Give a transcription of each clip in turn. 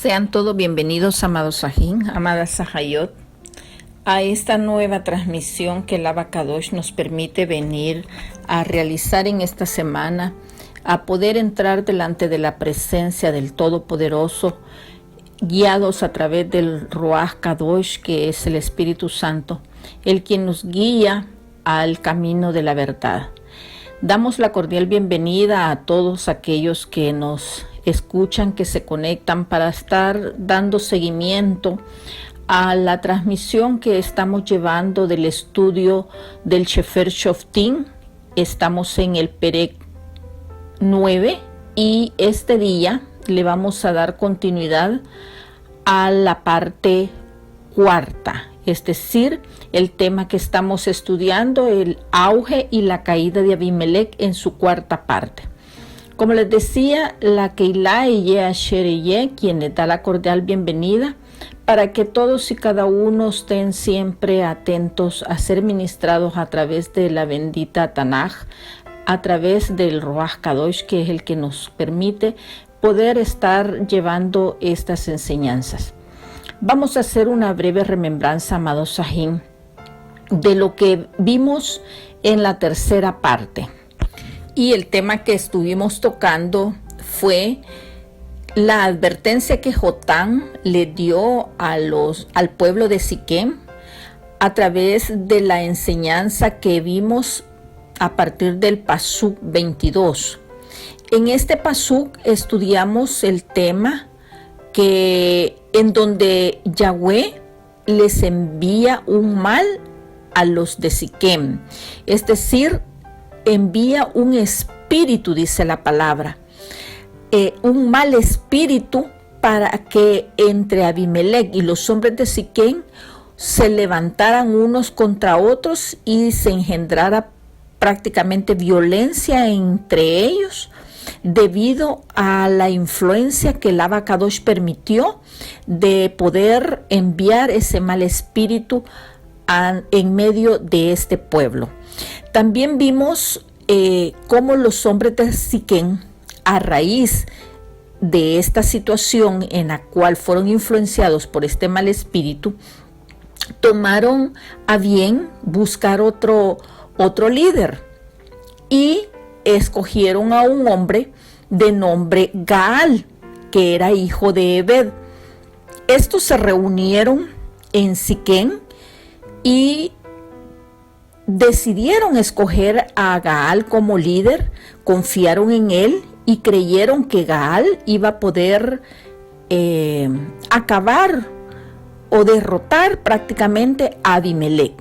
Sean todos bienvenidos, amados Sajín, amadas Sahayot, a esta nueva transmisión que el Abacadosh nos permite venir a realizar en esta semana, a poder entrar delante de la presencia del Todopoderoso, guiados a través del Ruach Kadosh, que es el Espíritu Santo, el quien nos guía al camino de la verdad. Damos la cordial bienvenida a todos aquellos que nos escuchan, que se conectan para estar dando seguimiento a la transmisión que estamos llevando del estudio del Sefer Shoftim. Estamos en el Perek 9 y este día le vamos a dar continuidad a la parte cuarta, es decir, el tema que estamos estudiando, el auge y la caída de Abimelech en su cuarta parte. Como les decía, la Keilah Eye Asher Eye, quien les da la cordial bienvenida, para que todos y cada uno estén siempre atentos a ser ministrados a través de la bendita Tanaj, a través del Ruach Kadosh, que es el que nos permite poder estar llevando estas enseñanzas. Vamos a hacer una breve remembranza, amados Sajín, de lo que vimos en la tercera parte. Y el tema que estuvimos tocando fue la advertencia que Jotán le dio al pueblo de Siquem a través de la enseñanza que vimos a partir del Pasuk 22. En este Pasuk estudiamos el tema en donde Yahweh les envía un mal a los de Siquem, es decir, envía un espíritu, dice la palabra, un mal espíritu para que entre Abimelech y los hombres de Siquem se levantaran unos contra otros y se engendrara prácticamente violencia entre ellos, debido a la influencia que el Abacadosh permitió de poder enviar ese mal espíritu en medio de este pueblo. También vimos cómo los hombres de Siquem, a raíz de esta situación en la cual fueron influenciados por este mal espíritu, tomaron a bien buscar otro líder y escogieron a un hombre de nombre Gaal, que era hijo de Ebed. Estos se reunieron en Siquem y decidieron escoger a Gaal como líder, confiaron en él y creyeron que Gaal iba a poder acabar o derrotar prácticamente a Abimelech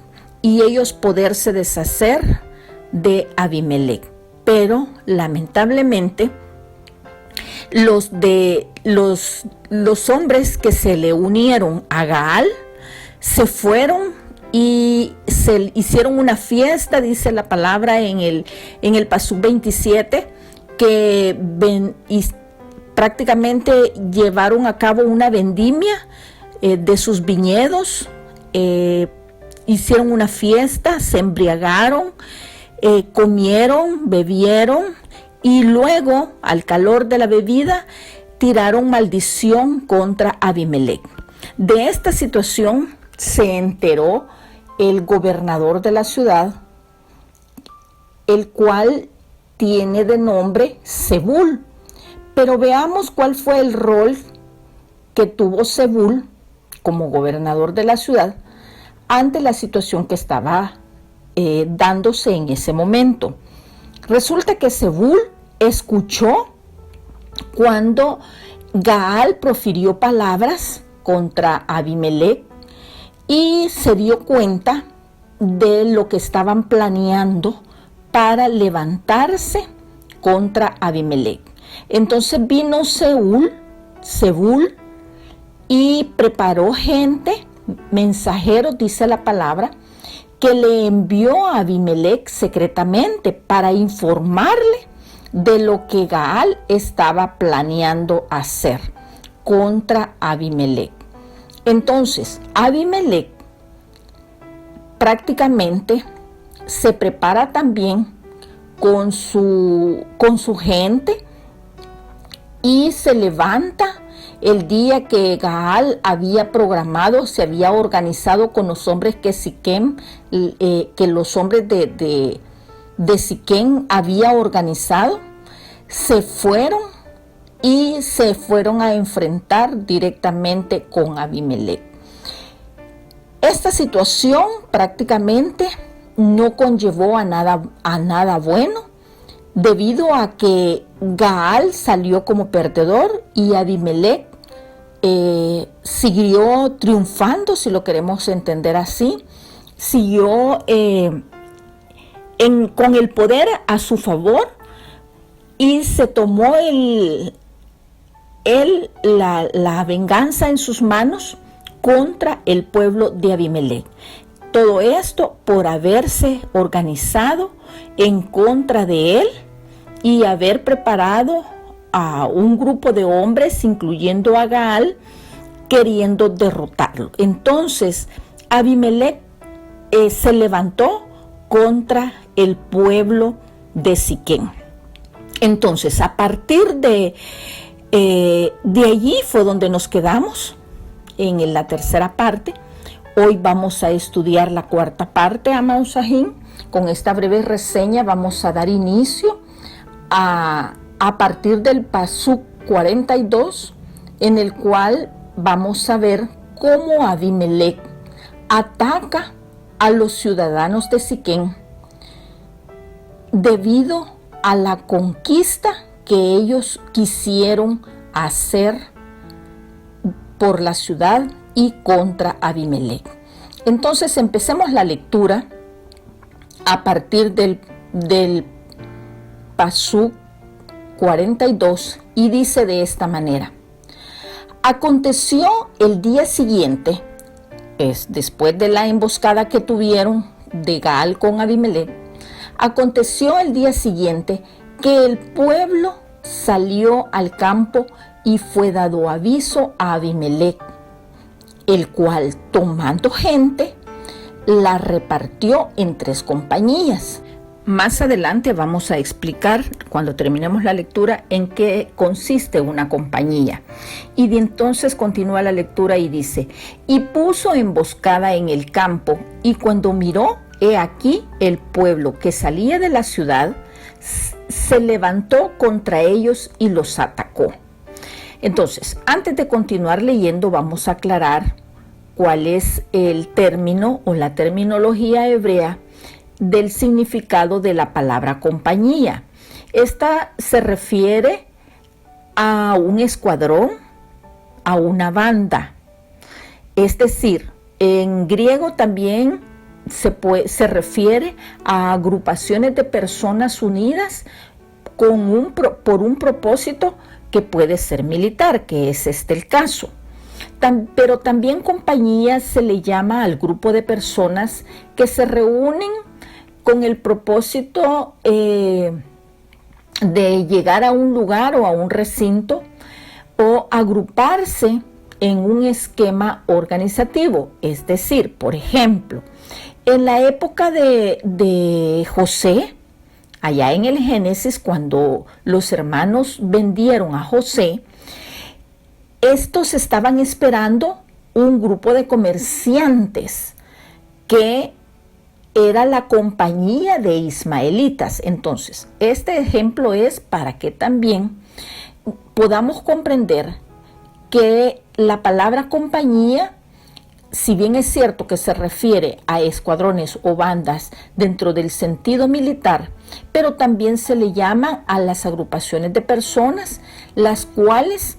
y ellos poderse deshacer de Abimelech. Pero lamentablemente los hombres que se le unieron a Gaal se fueron y se hicieron una fiesta, dice la palabra en el Pasuk 27, y prácticamente llevaron a cabo una vendimia de sus viñedos, hicieron una fiesta, se embriagaron, comieron, bebieron y luego, al calor de la bebida, tiraron maldición contra Abimelech. De esta situación se enteró el gobernador de la ciudad, el cual tiene de nombre Zebul. Pero veamos cuál fue el rol que tuvo Zebul como gobernador de la ciudad ante la situación que estaba dándose en ese momento. Resulta que Zebul escuchó cuando Gaal profirió palabras contra Abimelech y se dio cuenta de lo que estaban planeando para levantarse contra Abimelech. Entonces vino Zebul y preparó gente, mensajeros, dice la palabra, que le envió a Abimelech secretamente para informarle de lo que Gaal estaba planeando hacer contra Abimelech. Entonces, Abimelech prácticamente se prepara también con su gente y se levanta el día que Gaal había programado, se había organizado con los hombres que Siquem, que los hombres de Siquem había organizado. Se fueron a enfrentar directamente con Abimelec. Esta situación prácticamente no conllevó a nada bueno, debido a que Gaal salió como perdedor y Abimelec siguió triunfando, si lo queremos entender así, siguió con el poder a su favor, y se tomó la venganza en sus manos contra el pueblo de Abimelec. Todo esto por haberse organizado en contra de él y haber preparado a un grupo de hombres, incluyendo a Gaal, queriendo derrotarlo. Entonces, Abimelec se levantó contra el pueblo de Siquem. Entonces, a partir de allí fue donde nos quedamos en la tercera parte. Hoy vamos a estudiar la cuarta parte, amados Sajín. Con esta breve reseña vamos a dar inicio a partir del Pasuk 42, en el cual vamos a ver cómo Abimelec ataca a los ciudadanos de Siquem debido a la conquista que ellos quisieron hacer por la ciudad y contra Abimelec. Entonces empecemos la lectura a partir del Pasuk 42, y dice de esta manera: aconteció el día siguiente, es después de la emboscada que tuvieron de Gaal con Abimelec, aconteció el día siguiente que el pueblo salió al campo y fue dado aviso a Abimelec, el cual, tomando gente, la repartió en 3 compañías. Más adelante vamos a explicar, cuando terminemos la lectura, en qué consiste una compañía. Y de entonces continúa la lectura y dice: y puso emboscada en el campo, y cuando miró, he aquí el pueblo que salía de la ciudad se levantó contra ellos y los atacó. Entonces, antes de continuar leyendo, vamos a aclarar cuál es el término o la terminología hebrea del significado de la palabra compañía. Esta se refiere a un escuadrón, a una banda. Es decir, en griego también se refiere a agrupaciones de personas unidas por un propósito que puede ser militar, que es este el caso. Pero también compañía se le llama al grupo de personas que se reúnen con el propósito de llegar a un lugar o a un recinto, o agruparse en un esquema organizativo. Es decir, por ejemplo, en la época de José, allá en el Génesis, cuando los hermanos vendieron a José, estos estaban esperando un grupo de comerciantes que era la compañía de ismaelitas. Entonces, este ejemplo es para que también podamos comprender que la palabra compañía, si bien es cierto que se refiere a escuadrones o bandas dentro del sentido militar, pero también se le llama a las agrupaciones de personas, las cuales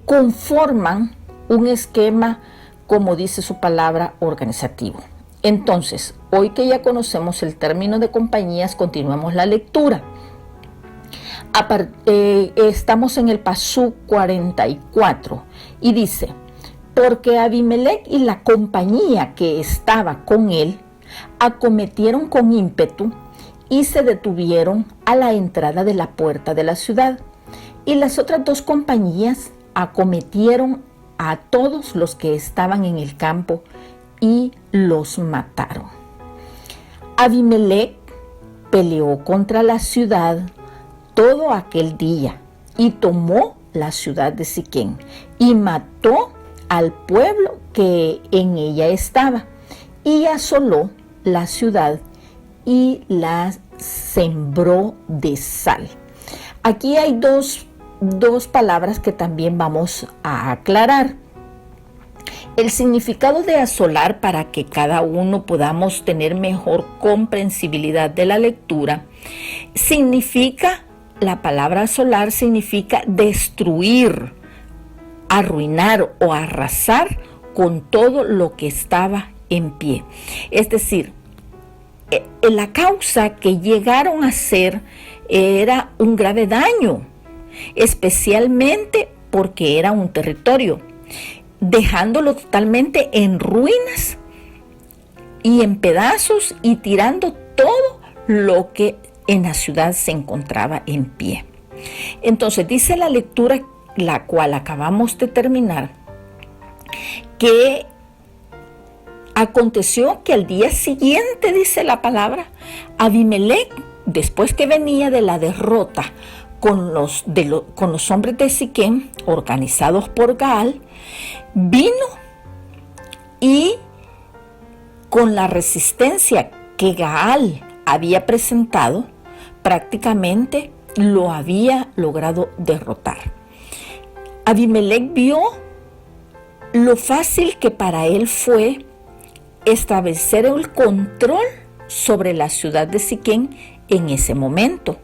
conforman un esquema, como dice su palabra, organizativo. Entonces, hoy que ya conocemos el término de compañías, continuamos la lectura. Estamos en el Pasuk 44 y dice: porque Abimelec y la compañía que estaba con él acometieron con ímpetu y se detuvieron a la entrada de la puerta de la ciudad, y las otras 2 compañías acometieron a todos los que estaban en el campo y los mataron. Abimelec peleó contra la ciudad todo aquel día y tomó la ciudad de Siquén y mató al pueblo que en ella estaba y asoló la ciudad y la sembró de sal. Aquí hay dos palabras que también vamos a aclarar. El significado de asolar, para que cada uno podamos tener mejor comprensibilidad de la lectura, significa, la palabra asolar significa destruir, arruinar o arrasar con todo lo que estaba en pie. Es decir, la causa que llegaron a hacer era un grave daño, especialmente porque era un territorio, dejándolo totalmente en ruinas y en pedazos y tirando todo lo que en la ciudad se encontraba en pie. Entonces dice la lectura, la cual acabamos de terminar, que aconteció que al día siguiente, dice la palabra, Abimelec, después que venía de la derrota con los hombres de Siquem, organizados por Gaal, vino y con la resistencia que Gaal había presentado, prácticamente lo había logrado derrotar. Abimelec vio lo fácil que para él fue establecer el control sobre la ciudad de Siquén en ese momento,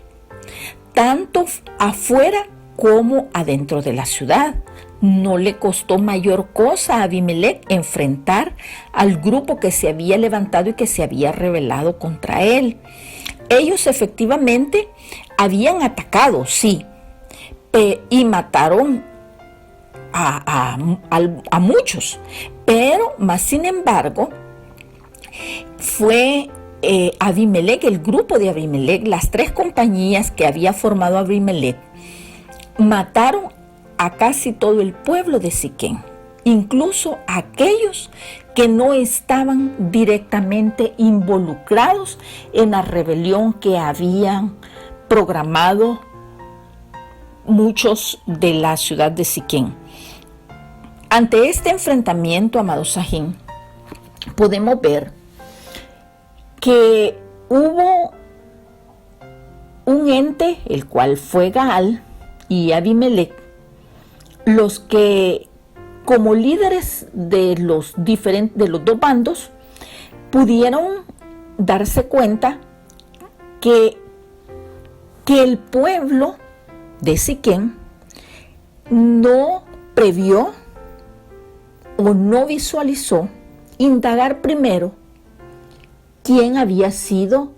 tanto afuera como adentro de la ciudad. No le costó mayor cosa a Abimelec enfrentar al grupo que se había levantado y que se había rebelado contra él. Ellos efectivamente habían atacado, sí, y mataron a muchos, pero más sin embargo fue Abimelec, el grupo de Abimelec, las 3 compañías que había formado Abimelec, mataron a casi todo el pueblo de Siquén, incluso aquellos que no estaban directamente involucrados en la rebelión que habían programado muchos de la ciudad de Siquén. Ante este enfrentamiento, amado Sajín, podemos ver que hubo un ente, el cual fue Gaal y Abimelec, los que como líderes de los dos bandos pudieron darse cuenta que el pueblo de Siquén no previó o no visualizó indagar primero quién había sido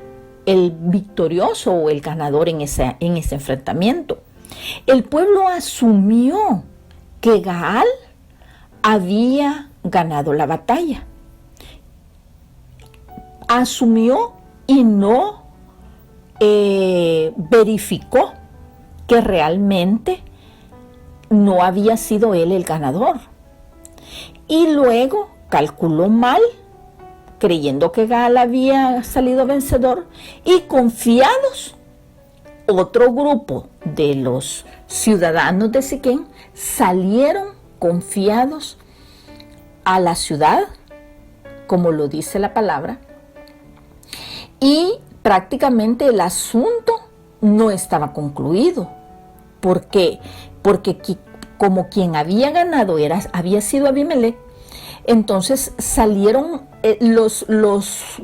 el victorioso o el ganador en ese enfrentamiento. El pueblo asumió que Gaal había ganado la batalla. Asumió y no verificó que realmente no había sido él el ganador. Y luego calculó mal, creyendo que Gaal había salido vencedor, y confiados, otro grupo de los ciudadanos de Siquén salieron confiados a la ciudad, como lo dice la palabra, y prácticamente el asunto no estaba concluido. ¿Por qué? Porque como quien había ganado había sido Abimelec, entonces salieron los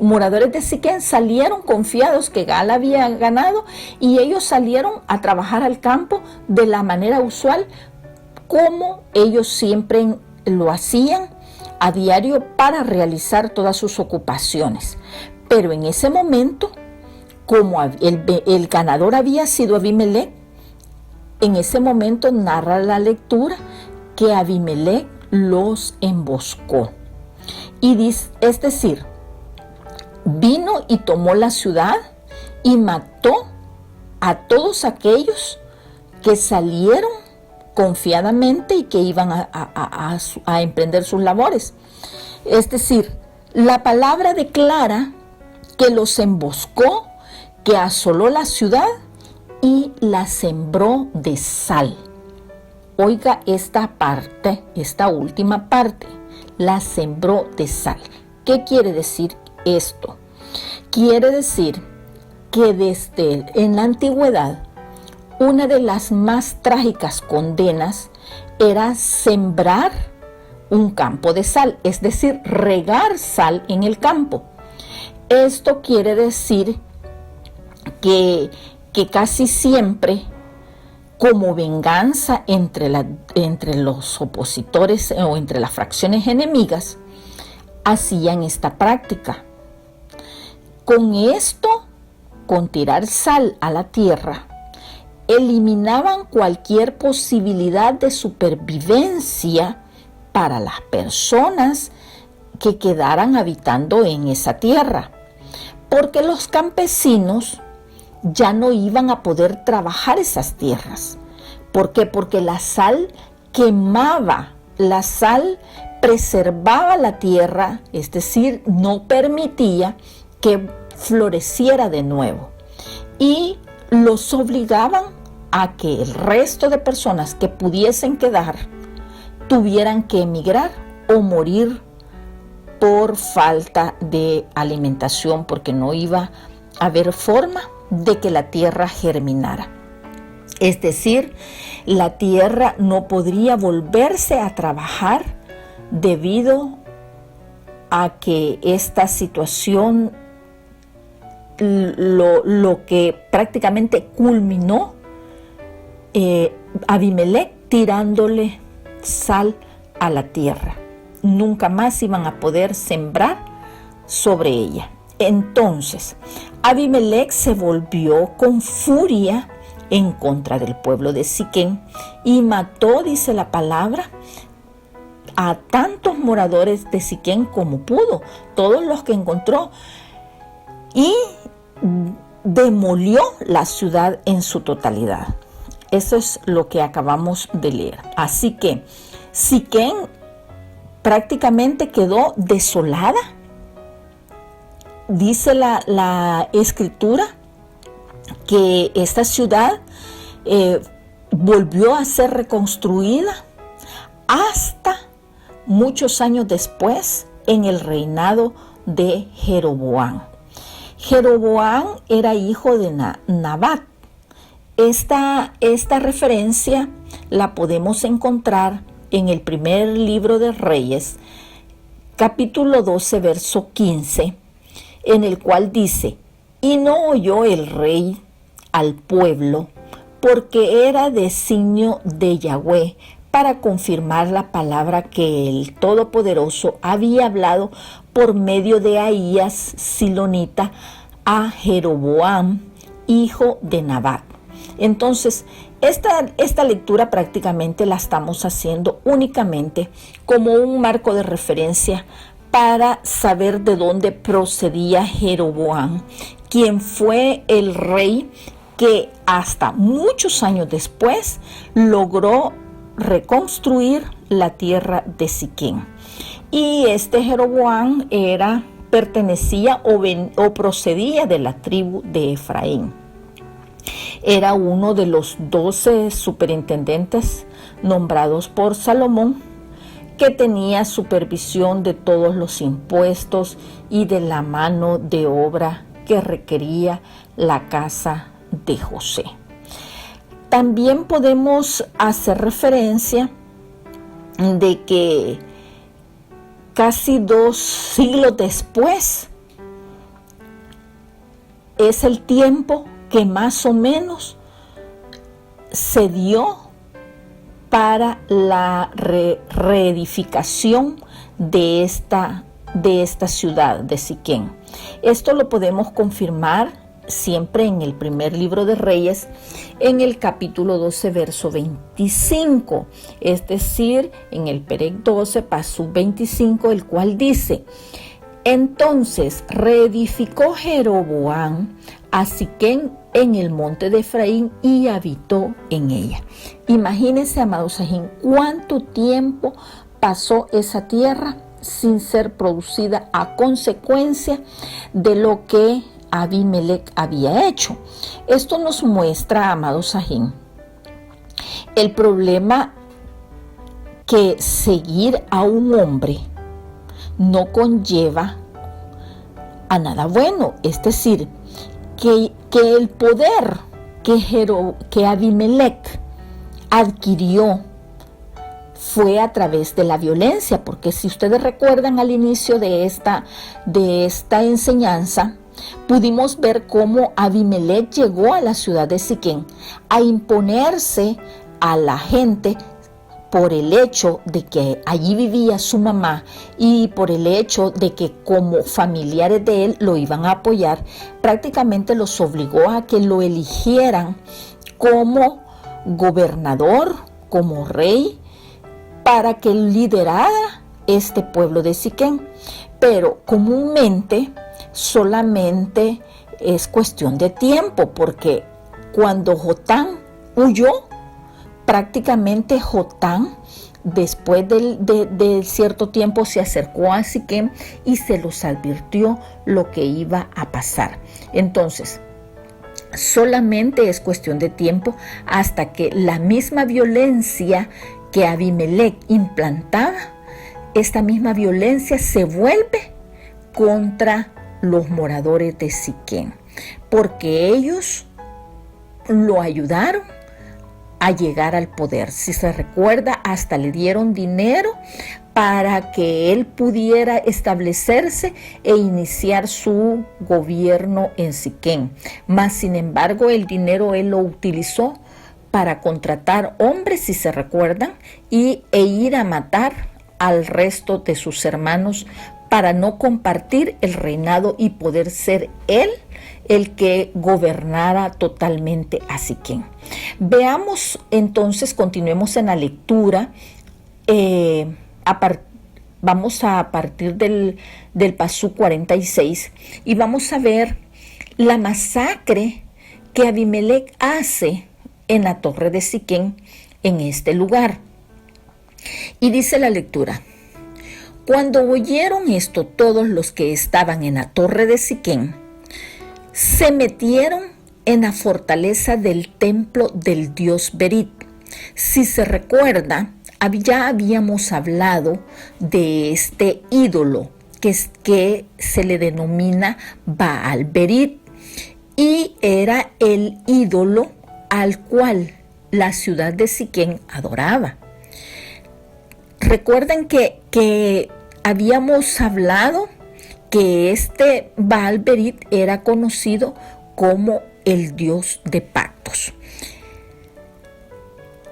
moradores de Siquén salieron confiados que Gaal había ganado, y ellos salieron a trabajar al campo de la manera usual, como ellos siempre lo hacían a diario para realizar todas sus ocupaciones. Pero en ese momento, como el ganador había sido Abimelec, en ese momento narra la lectura que Abimelec los emboscó. Y dice, es decir, vino y tomó la ciudad y mató a todos aquellos que salieron confiadamente y que iban a emprender sus labores. Es decir, la palabra declara que los emboscó, que asoló la ciudad y la sembró de sal. Oiga esta parte, esta última parte, la sembró de sal. ¿Qué quiere decir esto? Quiere decir que desde en la antigüedad, una de las más trágicas condenas era sembrar un campo de sal, es decir, regar sal en el campo. Esto quiere decir que casi siempre, como venganza entre los opositores o entre las fracciones enemigas, hacían esta práctica. Con esto, con tirar sal a la tierra, eliminaban cualquier posibilidad de supervivencia para las personas que quedaran habitando en esa tierra, porque los campesinos ya no iban a poder trabajar esas tierras. ¿Por qué? Porque la sal quemaba, la sal preservaba la tierra, es decir, no permitía que floreciera de nuevo. Y los obligaban a que el resto de personas que pudiesen quedar tuvieran que emigrar o morir por falta de alimentación, porque no iba a haber forma de que la tierra germinara. Es decir, la tierra no podría volverse a trabajar debido a que esta situación lo que prácticamente culminó Abimelech tirándole sal a la tierra. Nunca más iban a poder sembrar sobre ella. Entonces, Abimelech se volvió con furia en contra del pueblo de Siquem y mató, dice la palabra, a tantos moradores de Siquem como pudo, todos los que encontró, y demolió la ciudad en su totalidad. Eso es lo que acabamos de leer. Así que Siquem prácticamente quedó desolada. Dice la escritura que esta ciudad volvió a ser reconstruida hasta muchos años después en el reinado de Jeroboam. Jeroboam era hijo de Nabat. Esta referencia la podemos encontrar en el primer libro de Reyes, capítulo 12, verso 15, en el cual dice: y no oyó el rey al pueblo, porque era designio de Yahweh para confirmar la palabra que el Todopoderoso había hablado por medio de Ahías Silonita a Jeroboam, hijo de Nabat. Entonces, esta lectura prácticamente la estamos haciendo únicamente como un marco de referencia para saber de dónde procedía Jeroboam, quien fue el rey que hasta muchos años después logró reconstruir la tierra de Siquem. Y este Jeroboam pertenecía o procedía de la tribu de Efraín. Era uno de los 12 superintendentes nombrados por Salomón, que tenía supervisión de todos los impuestos y de la mano de obra que requería la casa de José. También podemos hacer referencia de que casi 2 siglos después es el tiempo que más o menos se dio para la reedificación de esta ciudad de Siquem. Esto lo podemos confirmar siempre en el primer libro de Reyes, en el capítulo 12, verso 25, es decir, en el Perec 12, pasú 25, el cual dice: entonces reedificó Jeroboam a Siquem en el monte de Efraín y habitó en ella. Imagínense, amados sajín, cuánto tiempo pasó esa tierra sin ser producida a consecuencia de lo que Abimelec había hecho. Esto nos muestra, amado Sahin, el problema que seguir a un hombre no conlleva a nada bueno. Es decir, que el poder que Abimelec adquirió fue a través de la violencia, porque si ustedes recuerdan al inicio de esta enseñanza, pudimos ver cómo Abimelec llegó a la ciudad de Siquén a imponerse a la gente por el hecho de que allí vivía su mamá y por el hecho de que como familiares de él lo iban a apoyar. Prácticamente los obligó a que lo eligieran como gobernador, como rey, para que liderara este pueblo de Siquén. Pero comúnmente solamente es cuestión de tiempo, porque cuando Jotán huyó, prácticamente Jotán, después de cierto tiempo, se acercó a Siquém y se los advirtió lo que iba a pasar. Entonces, solamente es cuestión de tiempo hasta que la misma violencia que Abimelec implantaba, esta misma violencia se vuelve contra los moradores de Siquém, porque ellos lo ayudaron a llegar al poder. Si se recuerda, hasta le dieron dinero para que él pudiera establecerse e iniciar su gobierno en Siquém. Mas, sin embargo, el dinero él lo utilizó para contratar hombres, si se recuerdan, e ir a matar al resto de sus hermanos para no compartir el reinado y poder ser él el que gobernara totalmente a Siquém. Veamos entonces, continuemos en la lectura. Vamos a partir del pasú 46 y vamos a ver la masacre que Abimelec hace en la torre de Siquém, en este lugar. Y dice la lectura: cuando oyeron esto, todos los que estaban en la torre de Siquém se metieron en la fortaleza del templo del dios Berit. Si se recuerda, ya habíamos hablado de este ídolo que se le denomina Baal Berit, y era el ídolo al cual la ciudad de Siquém adoraba. Recuerden que habíamos hablado que este Baal Berit era conocido como el dios de pactos.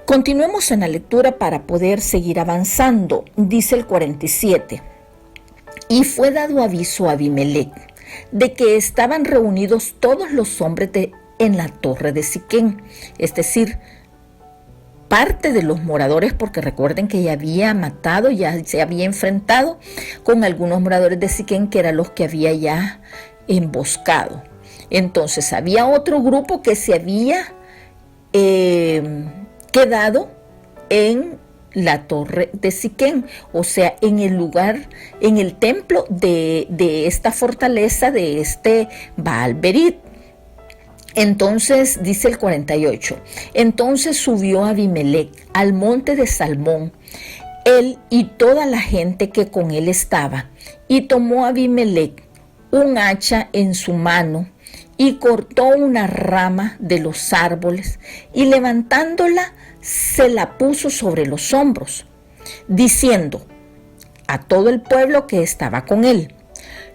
Continuemos en la lectura para poder seguir avanzando. Dice el 47: y fue dado aviso a Abimelec de que estaban reunidos todos los hombres en la torre de Siquém, es decir, parte de los moradores, porque recuerden que ya había matado, ya se había enfrentado con algunos moradores de Siquém, que eran los que había ya emboscado. Entonces había otro grupo que se había quedado en la torre de Siquém, o sea, en el lugar, en el templo de esta fortaleza de este Baal Berit. Entonces dice el 48: entonces subió Abimelec al monte de Salmón, él y toda la gente que con él estaba, y tomó Abimelec un hacha en su mano y cortó una rama de los árboles y levantándola se la puso sobre los hombros, diciendo a todo el pueblo que estaba con él: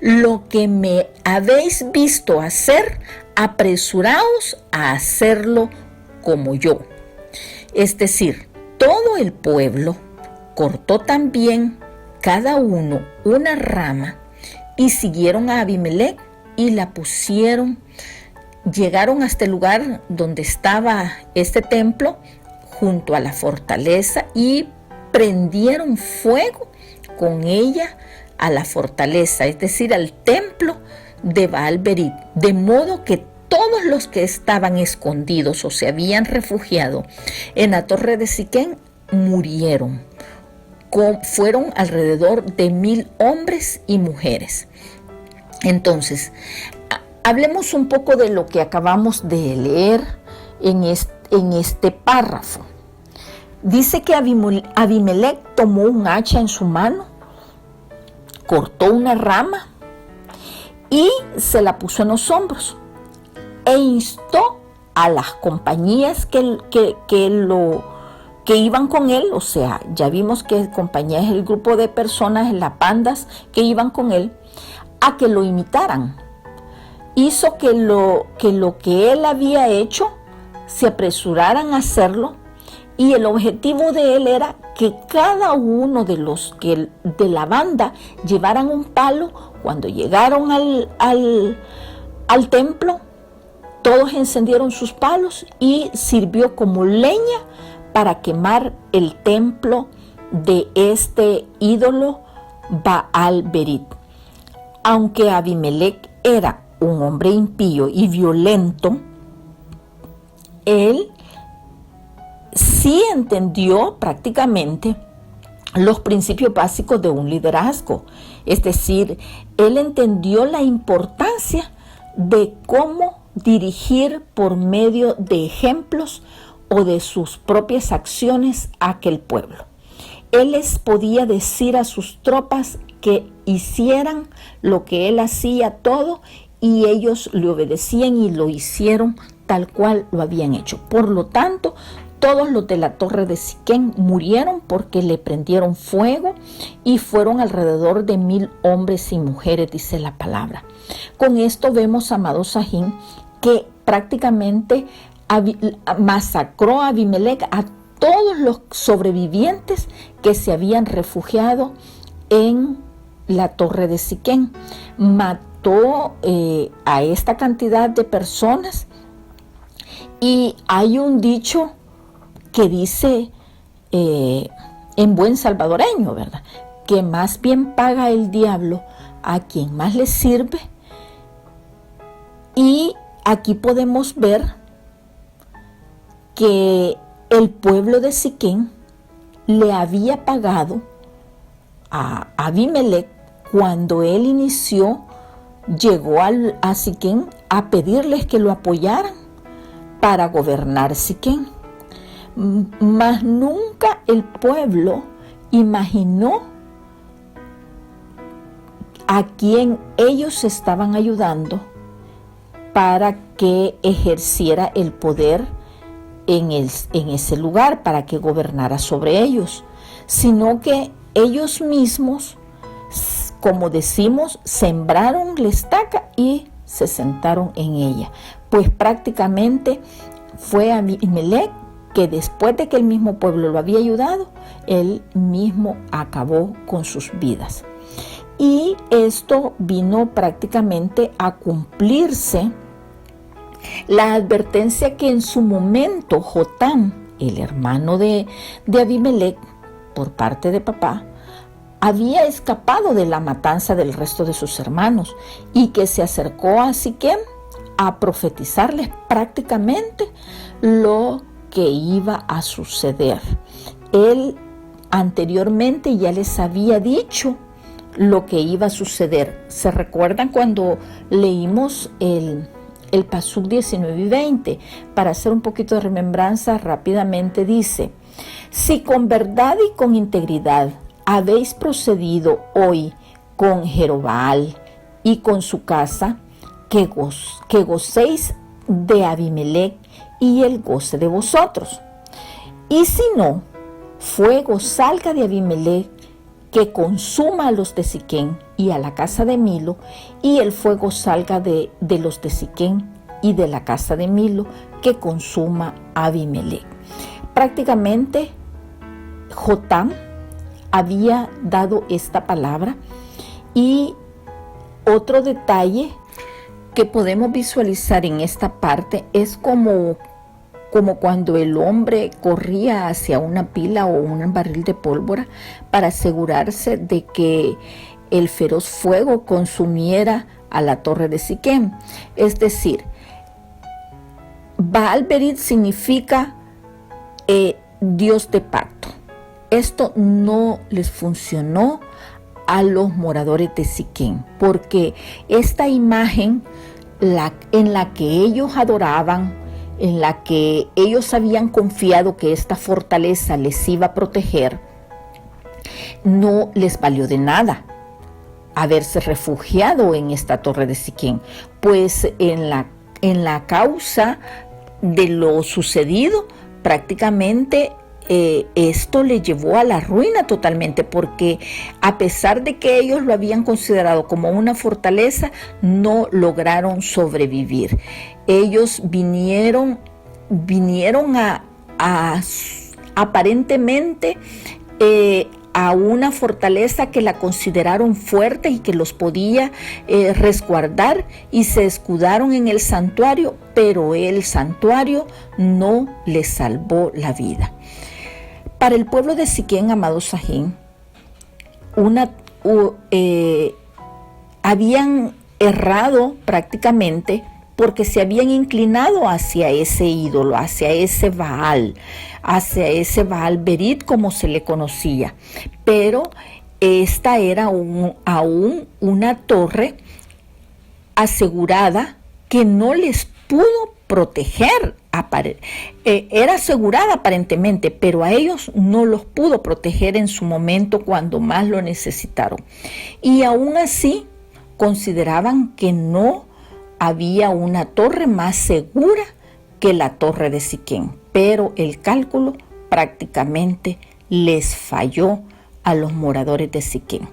lo que me habéis visto hacer, apresuraos a hacerlo como yo. Es decir, todo el pueblo cortó también cada uno una rama y siguieron a Abimelec y la pusieron. Llegaron hasta el lugar donde estaba este templo, junto a la fortaleza, y prendieron fuego con ella a la fortaleza, es decir, al templo de Baal Berit, de modo que todos los que estaban escondidos o se habían refugiado en la torre de Siquém murieron. Fueron alrededor de 1000 hombres y mujeres. Entonces, Hablemos un poco de lo que acabamos de leer en este párrafo. Dice que Abimelec tomó un hacha en su mano, cortó una rama y se la puso en los hombros e instó a las compañías que iban con él. O sea, ya vimos que compañía es el grupo de personas, las bandas que iban con él, a que lo imitaran. Hizo que lo que él había hecho se apresuraran a hacerlo, y el objetivo de él era que cada uno de los que de la banda llevaran un palo. Cuando llegaron al templo, todos encendieron sus palos y sirvió como leña para quemar el templo de este ídolo Baal-Berit. Aunque Abimelec era un hombre impío y violento, él sí entendió prácticamente los principios básicos de un liderazgo. Es decir, él entendió la importancia de cómo dirigir por medio de ejemplos o de sus propias acciones a aquel pueblo. Él les podía decir a sus tropas que hicieran lo que él hacía todo, y ellos le obedecían y lo hicieron tal cual lo habían hecho. Por lo tanto, todos los de la torre de Siquén murieron porque le prendieron fuego, y fueron alrededor de 1000 hombres y mujeres, dice la palabra. Con esto vemos, amado Sajín, que prácticamente masacró a Abimelec a todos los sobrevivientes que se habían refugiado en la torre de Siquén. Mató a esta cantidad de personas, y hay un dicho que dice en buen salvadoreño, ¿verdad?, que más bien paga el diablo a quien más le sirve. Y aquí podemos ver que el pueblo de Siquén le había pagado a Abimelec cuando él llegó a Siquén a pedirles que lo apoyaran para gobernar Siquén. Mas nunca el pueblo imaginó a quien ellos estaban ayudando para que ejerciera el poder en ese lugar, para que gobernara sobre ellos, sino que ellos mismos, como decimos, sembraron la estaca y se sentaron en ella. Pues prácticamente fue Abimelec que, después de que el mismo pueblo lo había ayudado, él mismo acabó con sus vidas. Y esto vino prácticamente a cumplirse la advertencia que en su momento Jotam, el hermano de Abimelec, por parte de papá, había escapado de la matanza del resto de sus hermanos, y que se acercó a Siquem a profetizarles prácticamente lo que iba a suceder. Él anteriormente ya les había dicho lo que iba a suceder. ¿Se recuerdan cuando leímos el Pasuk 19 y 20? Para hacer un poquito de remembranza rápidamente, dice: si con verdad y con integridad habéis procedido hoy con Jerobbaal y con su casa, que gocéis de Abimelec y él goce de vosotros. Y si no, fuego salga de Abimelec que consuma a los de Siquén y a la casa de Milo, y el fuego salga de los de Siquén y de la casa de Milo que consuma a Abimelec. Prácticamente Jotam había dado esta palabra. Y otro detalle que podemos visualizar en esta parte es como cuando el hombre corría hacia una pila o un barril de pólvora para asegurarse de que el feroz fuego consumiera a la torre de Siquem. Es decir, Baal-Berit significa Dios de pacto. Esto no les funcionó a los moradores de Siquem, porque esta imagen en la que ellos adoraban, en la que ellos habían confiado que esta fortaleza les iba a proteger, no les valió de nada haberse refugiado en esta torre de Siquén, pues en la causa de lo sucedido, prácticamente esto le llevó a la ruina totalmente, porque a pesar de que ellos lo habían considerado como una fortaleza, no lograron sobrevivir. Ellos vinieron a aparentemente a una fortaleza que la consideraron fuerte y que los podía resguardar, y se escudaron en el santuario, pero el santuario no les salvó la vida. Para el pueblo de Siquén, amado Sahin, habían errado prácticamente porque se habían inclinado hacia ese ídolo, hacia ese Baal Berit, como se le conocía. Pero esta era aún una torre asegurada que no les pudo proteger. Era asegurada aparentemente, pero a ellos no los pudo proteger en su momento cuando más lo necesitaron. Y aún así consideraban que no había una torre más segura que la torre de Siquén, pero el cálculo prácticamente les falló a los moradores de Siquén.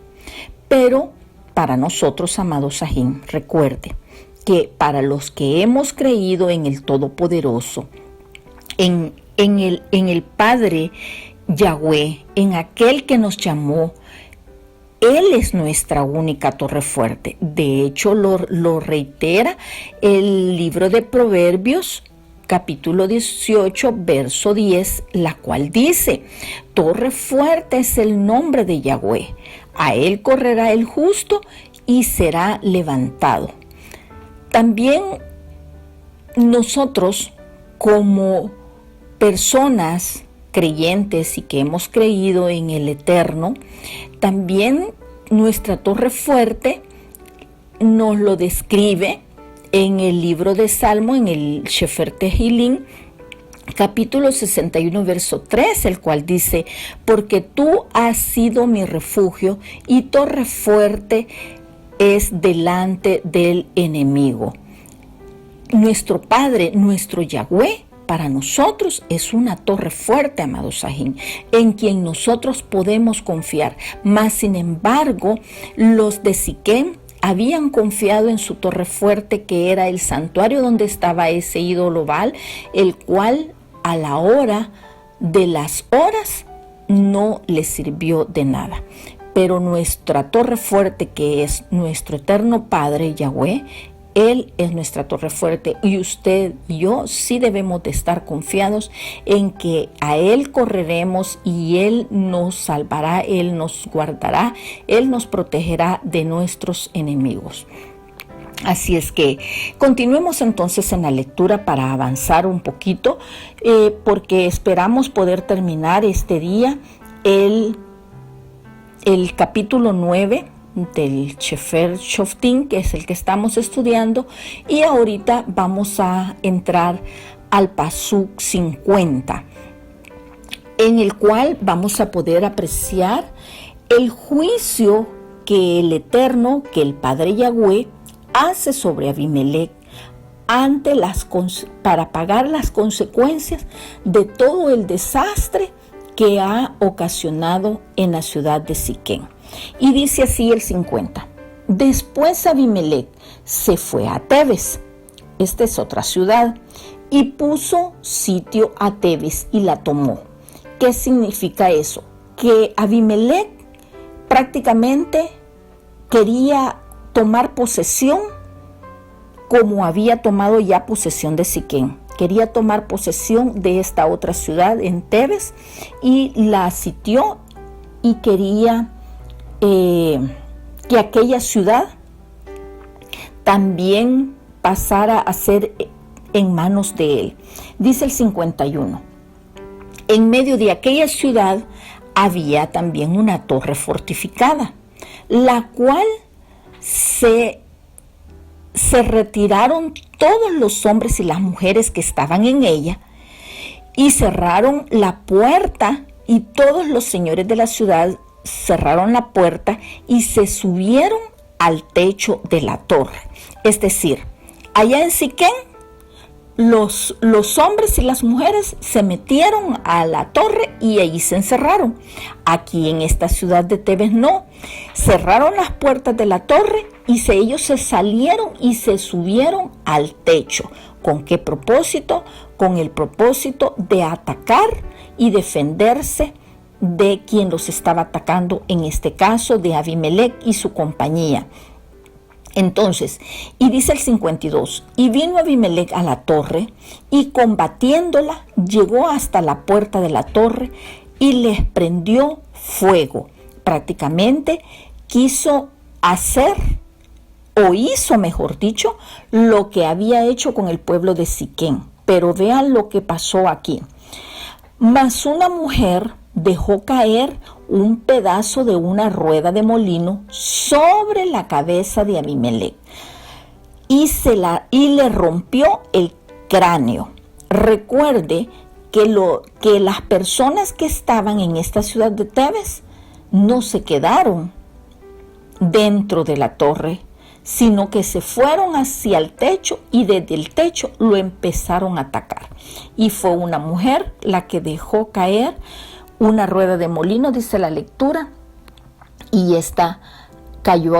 Pero para nosotros, amados Sahin, recuerde que para los que hemos creído en el Todopoderoso, en el Padre Yahweh, en aquel que nos llamó, Él es nuestra única torre fuerte. De hecho, lo reitera el libro de Proverbios, capítulo 18, verso 10, la cual dice: torre fuerte es el nombre de Yahweh, a Él correrá el justo y será levantado. También nosotros, como personas creyentes y que hemos creído en el Eterno, también nuestra torre fuerte nos lo describe en el libro de Salmo, en el Sefer Tehillim, capítulo 61, verso 3, el cual dice: porque tú has sido mi refugio y torre fuerte es delante del enemigo. Nuestro Padre, nuestro Yahweh, para nosotros es una torre fuerte, amado Sahin, en quien nosotros podemos confiar. Mas, sin embargo, los de Siquén habían confiado en su torre fuerte, que era el santuario donde estaba ese ídolo Baal, el cual a la hora de las horas no les sirvió de nada. Pero nuestra torre fuerte, que es nuestro eterno Padre Yahweh, Él es nuestra torre fuerte, y usted y yo sí debemos de estar confiados en que a Él correremos y Él nos salvará, Él nos guardará, Él nos protegerá de nuestros enemigos. Así es que continuemos entonces en la lectura para avanzar un poquito, porque esperamos poder terminar este día el capítulo 9 del Sefer Shoftim, que es el que estamos estudiando, y ahorita vamos a entrar al Pasuk 50, en el cual vamos a poder apreciar el juicio que el Eterno, que el Padre Yahweh, hace sobre Abimelech para pagar las consecuencias de todo el desastre que ha ocasionado en la ciudad de Siquén. Y dice así el 50: después Abimelech se fue a Tebes, esta es otra ciudad, y puso sitio a Tebes y la tomó. ¿Qué significa eso? Que Abimelech prácticamente quería tomar posesión, como había tomado ya posesión de Siquén. Quería tomar posesión de esta otra ciudad en Tebes y la sitió, y quería que aquella ciudad también pasara a ser en manos de él. Dice el 51: en medio de aquella ciudad había también una torre fortificada, la cual se se retiraron todos los hombres y las mujeres que estaban en ella y cerraron la puerta, y todos los señores de la ciudad cerraron la puerta y se subieron al techo de la torre. Es decir, allá en Siquén, los hombres y las mujeres se metieron a la torre y allí se encerraron. Aquí en esta ciudad de Tebes no. Cerraron las puertas de la torre y ellos se salieron y se subieron al techo. ¿Con qué propósito? Con el propósito de atacar y defenderse de quien los estaba atacando, en este caso de Abimelec y su compañía. Entonces, y dice el 52, y vino Abimelec a la torre, y combatiéndola, llegó hasta la puerta de la torre, y les prendió fuego. Prácticamente quiso hacer, o hizo, mejor dicho, lo que había hecho con el pueblo de Siquén. Pero vean lo que pasó aquí. Mas una mujer dejó caer un pedazo de una rueda de molino sobre la cabeza de Abimelec y le rompió el cráneo. Recuerde que las personas que estaban en esta ciudad de Tebes no se quedaron dentro de la torre, sino que se fueron hacia el techo y desde el techo lo empezaron a atacar. Y fue una mujer la que dejó caer una rueda de molino, dice la lectura, y esta cayó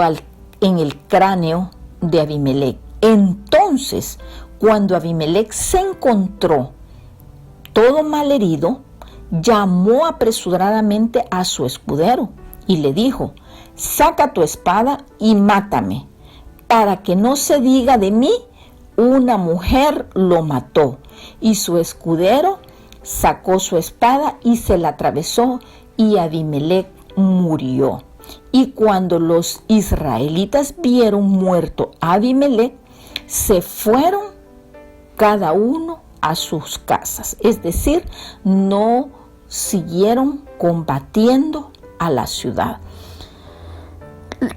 en el cráneo de Abimelec. Entonces, cuando Abimelec se encontró todo malherido, llamó apresuradamente a su escudero y le dijo: saca tu espada y mátame, para que no se diga de mí, una mujer lo mató. Y su escudero sacó su espada y se la atravesó, y Abimelec murió. Y cuando los israelitas vieron muerto a Abimelec, se fueron cada uno a sus casas. Es decir, no siguieron combatiendo a la ciudad.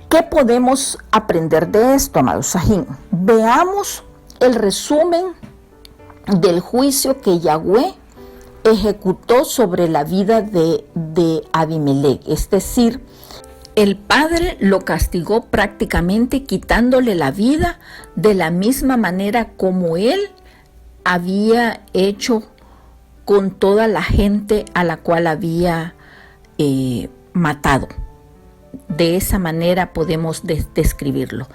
¿Qué podemos aprender de esto, amado Sahin? Veamos el resumen del juicio que Yahweh ejecutó sobre la vida de Abimelec. Es decir, el padre lo castigó prácticamente quitándole la vida de la misma manera como él había hecho con toda la gente a la cual había matado. De esa manera podemos describirlo.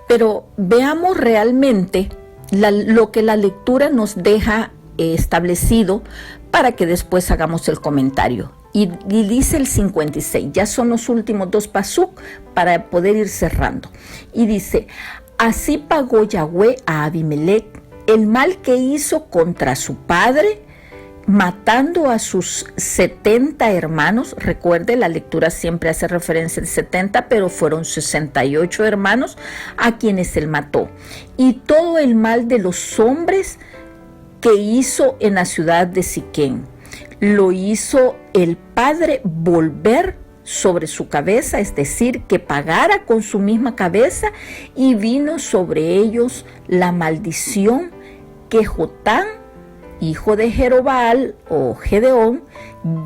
Pero veamos realmente lo que la lectura nos deja establecido para que después hagamos el comentario. Y dice el 56, ya son los últimos dos pasuk para poder ir cerrando. Y dice: así pagó Yahweh a Abimelec el mal que hizo contra su padre, matando a sus 70 hermanos. Recuerde, la lectura siempre hace referencia al 70, pero fueron 68 hermanos a quienes él mató. Y todo el mal de los hombres que hizo en la ciudad de Siquén, lo hizo el padre volver sobre su cabeza, es decir, que pagara con su misma cabeza, y vino sobre ellos la maldición que Jotán, hijo de Jerobal o Gedeón,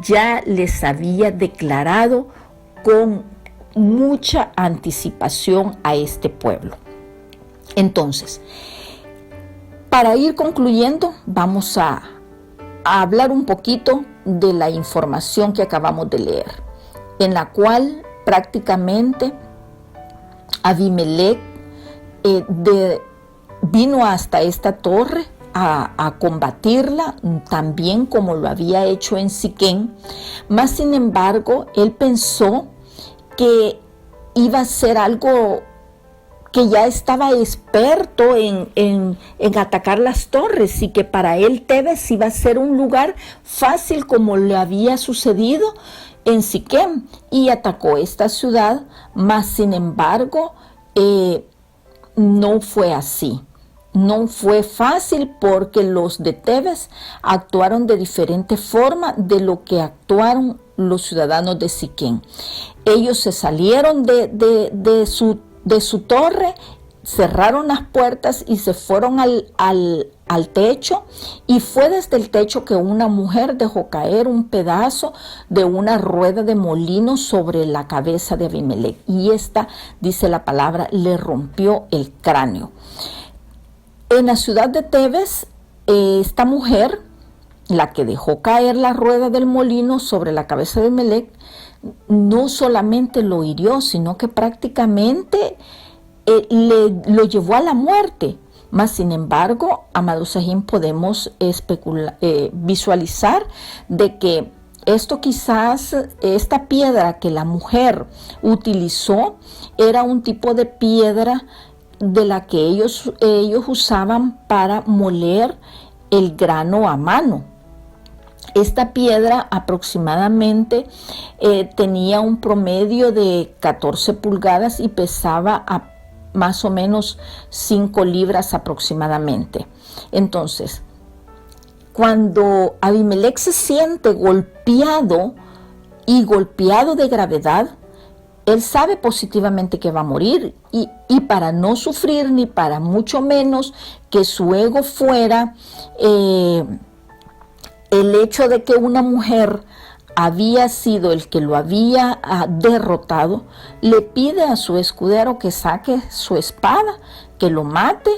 ya les había declarado con mucha anticipación a este pueblo. Entonces, para ir concluyendo, vamos a hablar un poquito de la información que acabamos de leer, en la cual prácticamente Abimelec vino hasta esta torre a combatirla, también como lo había hecho en Siquén. Más sin embargo, él pensó que iba a ser algo que ya estaba experto en atacar las torres, y que para él Tebes iba a ser un lugar fácil, como le había sucedido en Siquén, y atacó esta ciudad. Mas sin embargo, no fue así. No fue fácil, porque los de Tebes actuaron de diferente forma de lo que actuaron los ciudadanos de Siquén. Ellos se salieron de su torre cerraron las puertas y se fueron al techo, y fue desde el techo que una mujer dejó caer un pedazo de una rueda de molino sobre la cabeza de Abimelec, y esta, dice la palabra, le rompió el cráneo. En la ciudad de Tebes, esta mujer, la que dejó caer la rueda del molino sobre la cabeza de Abimelec, no solamente lo hirió, sino que prácticamente lo llevó a la muerte. Mas, sin embargo, amados Sahim, podemos visualizar de que esto quizás, esta piedra que la mujer utilizó, era un tipo de piedra de la que ellos usaban para moler el grano a mano. Esta piedra aproximadamente tenía un promedio de 14 pulgadas y pesaba a más o menos 5 libras aproximadamente. Entonces, cuando Abimelec se siente golpeado de gravedad, él sabe positivamente que va a morir, y para no sufrir, ni para mucho menos que su ego fuera el hecho de que una mujer había sido el que lo había derrotado, le pide a su escudero que saque su espada, que lo mate,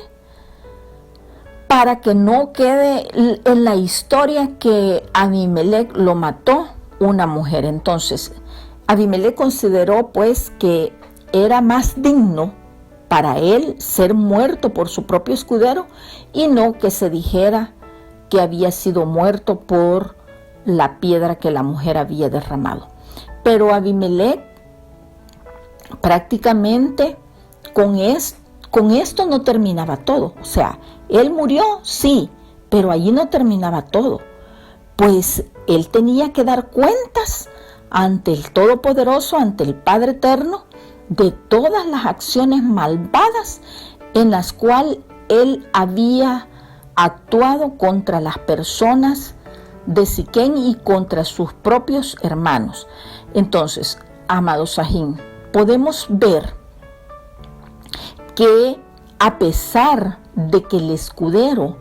para que no quede en la historia que Abimelec lo mató una mujer. Entonces, Abimelec consideró pues que era más digno para él ser muerto por su propio escudero, y no que se dijera que había sido muerto por la piedra que la mujer había derramado. Pero Abimelec prácticamente con esto no terminaba todo. O sea, él murió, sí, pero allí no terminaba todo. Pues él tenía que dar cuentas ante el Todopoderoso, ante el Padre Eterno, de todas las acciones malvadas en las cuales él había actuado contra las personas de Siquén y contra sus propios hermanos. Entonces, amados Sahim, podemos ver que a pesar de que el escudero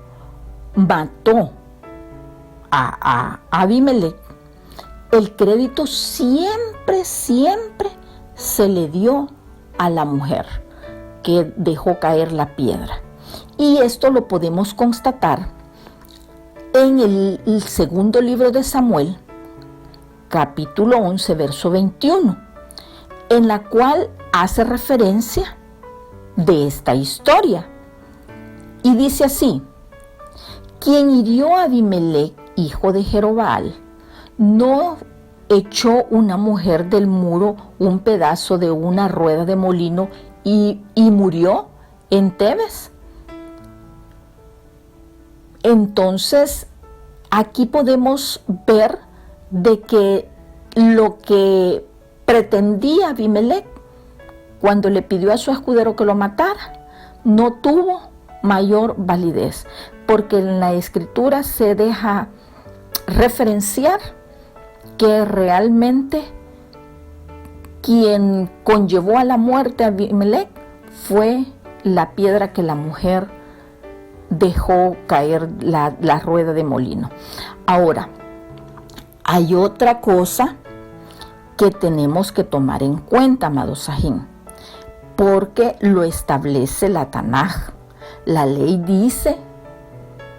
mató a Abimelec, el crédito siempre se le dio a la mujer que dejó caer la piedra. Y esto lo podemos constatar en el segundo libro de Samuel, capítulo 11, verso 21, en la cual hace referencia de esta historia. Y dice así: quien hirió a Abimelec, hijo de Jerobbaal, no echó una mujer del muro un pedazo de una rueda de molino y murió en Tebes. Entonces, aquí podemos ver de que lo que pretendía Abimelec cuando le pidió a su escudero que lo matara, no tuvo mayor validez, porque en la escritura se deja referenciar que realmente quien conllevó a la muerte a Abimelec fue la piedra que la mujer dejó caer, la rueda de molino. Ahora, hay otra cosa que tenemos que tomar en cuenta, amados Sahim, porque lo establece la Tanaj. La ley dice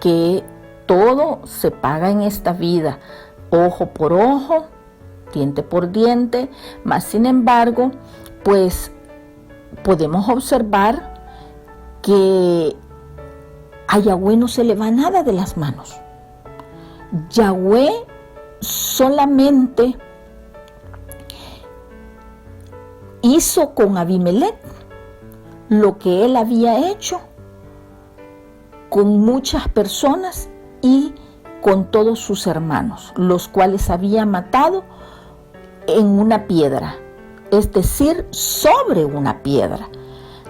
que todo se paga en esta vida, ojo por ojo, diente por diente. Mas sin embargo, pues podemos observar que a Yahweh no se le va nada de las manos. Yahweh solamente hizo con Abimelec lo que él había hecho con muchas personas y con todos sus hermanos, los cuales había matado en una piedra, es decir, sobre una piedra.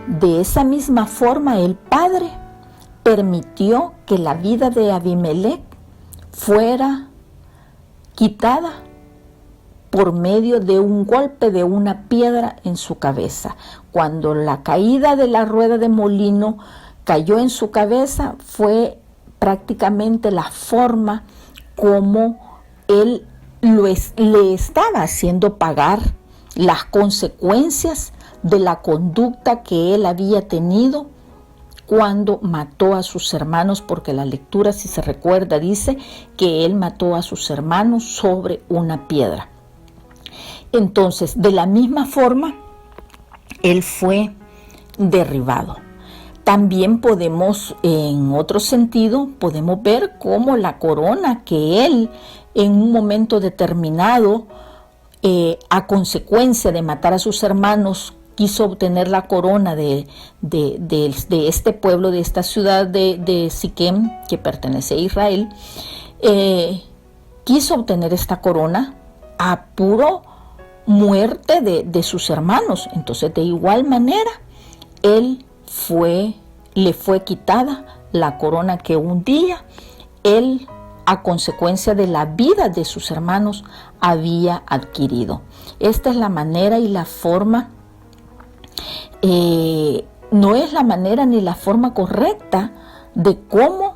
De esa misma forma, el Padre permitió que la vida de Abimelec fuera quitada por medio de un golpe de una piedra en su cabeza. Cuando la caída de la rueda de molino cayó en su cabeza, fue prácticamente la forma como él le estaba haciendo pagar las consecuencias de la conducta que él había tenido cuando mató a sus hermanos, porque la lectura, si se recuerda, dice que él mató a sus hermanos sobre una piedra. Entonces, de la misma forma, él fue derribado. También podemos, en otro sentido, podemos ver cómo la corona que él en un momento determinado, a consecuencia de matar a sus hermanos, quiso obtener la corona de este pueblo, de esta ciudad de Siquem, que pertenece a Israel. Quiso obtener esta corona a puro muerte de sus hermanos. Entonces, de igual manera, le fue quitada la corona que un día él, a consecuencia de la vida de sus hermanos, había adquirido. Esta es la manera y la forma, no es la manera ni la forma correcta de cómo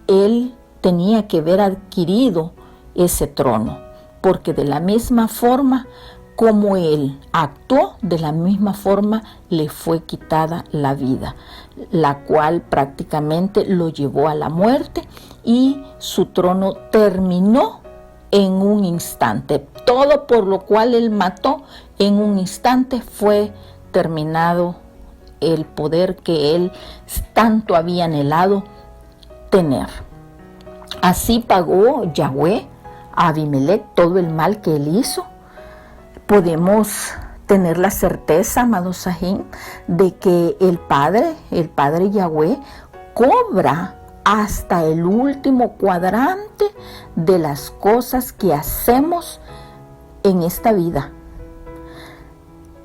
él tenía que haber adquirido ese trono, porque de la misma forma como él actuó, de la misma forma le fue quitada la vida, la cual prácticamente lo llevó a la muerte, y su trono terminó en un instante. Todo por lo cual él mató, en un instante fue terminado el poder que él tanto había anhelado tener. Así pagó Yahweh a Abimelech todo el mal que él hizo. Podemos tener la certeza, amados Sajín, de que el Padre Yahweh cobra hasta el último cuadrante de las cosas que hacemos en esta vida.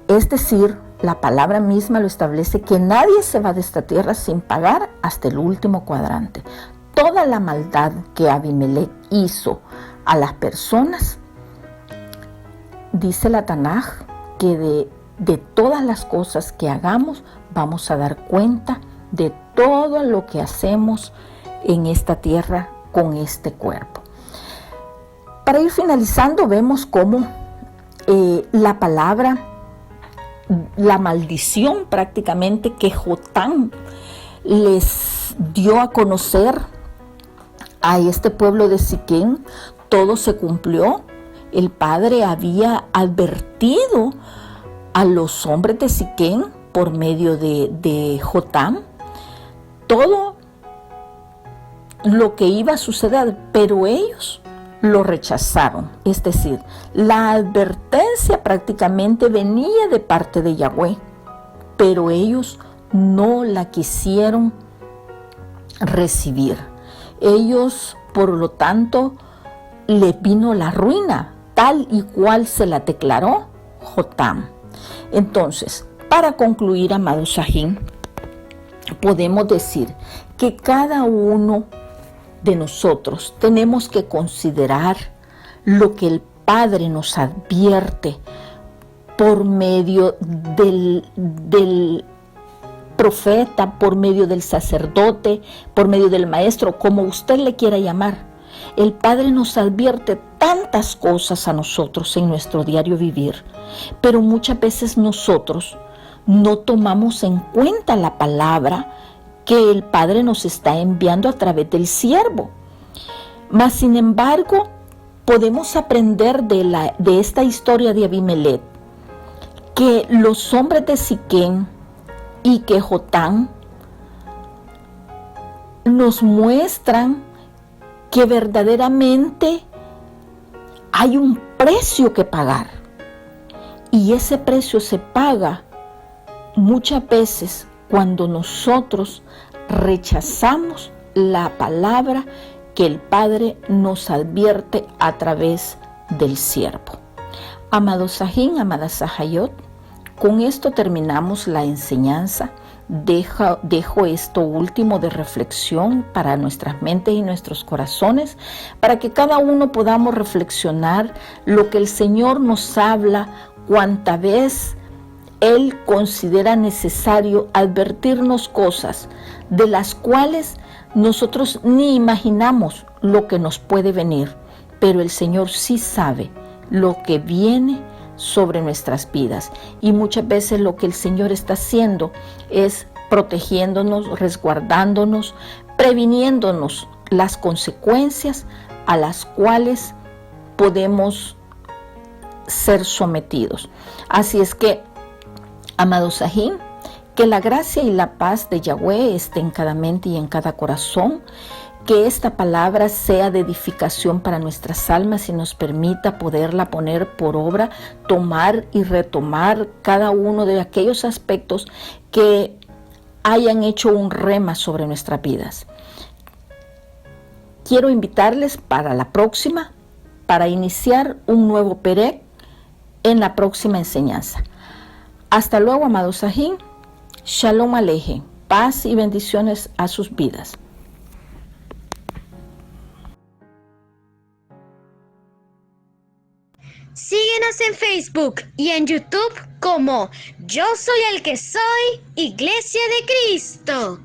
Es decir, la palabra misma lo establece, que nadie se va de esta tierra sin pagar hasta el último cuadrante. Toda la maldad que Abimelech hizo a las personas, dice la Tanaj, que de todas las cosas que hagamos vamos a dar cuenta de todo lo que hacemos en esta tierra con este cuerpo. Para ir finalizando, vemos cómo la palabra, la maldición prácticamente que Jotán les dio a conocer a este pueblo de Siquem, todo se cumplió. El padre había advertido a los hombres de Siquem por medio de Jotán todo lo que iba a suceder, pero ellos lo rechazaron. Es decir, la advertencia prácticamente venía de parte de Yahweh, pero ellos no la quisieron recibir. Ellos, por lo tanto, les vino la ruina, tal y cual se la declaró Jotán. Entonces, para concluir, amado Sajín, podemos decir que cada uno de nosotros tenemos que considerar lo que el Padre nos advierte por medio del profeta, por medio del sacerdote, por medio del maestro, como usted le quiera llamar. El Padre nos advierte tantas cosas a nosotros en nuestro diario vivir, pero muchas veces nosotros no tomamos en cuenta la palabra que el Padre nos está enviando a través del siervo. Mas, sin embargo, podemos aprender de esta historia de Abimelech que los hombres de Siquem y que Jotán nos muestran que verdaderamente hay un precio que pagar, y ese precio se paga muchas veces cuando nosotros rechazamos la palabra que el Padre nos advierte a través del siervo. Amado Sajín, amada Sahayot, con esto terminamos la enseñanza dejo esto último de reflexión para nuestras mentes y nuestros corazones, para que cada uno podamos reflexionar lo que el Señor nos habla cuanta vez Él considera necesario advertirnos cosas de las cuales nosotros ni imaginamos lo que nos puede venir, pero el Señor sí sabe lo que viene sobre nuestras vidas. Y muchas veces lo que el Señor está haciendo es protegiéndonos, resguardándonos, previniéndonos las consecuencias a las cuales podemos ser sometidos. Así es que, amados Sahim, que la gracia y la paz de Yahweh esté en cada mente y en cada corazón, que esta palabra sea de edificación para nuestras almas y nos permita poderla poner por obra, tomar y retomar cada uno de aquellos aspectos que hayan hecho un rema sobre nuestras vidas. Quiero invitarles para la próxima, para iniciar un nuevo Perek en la próxima enseñanza. Hasta luego, amados Sahim. Shalom Alejem. Paz y bendiciones a sus vidas. Síguenos en Facebook y en YouTube como Yo Soy el que Soy, Iglesia de Cristo.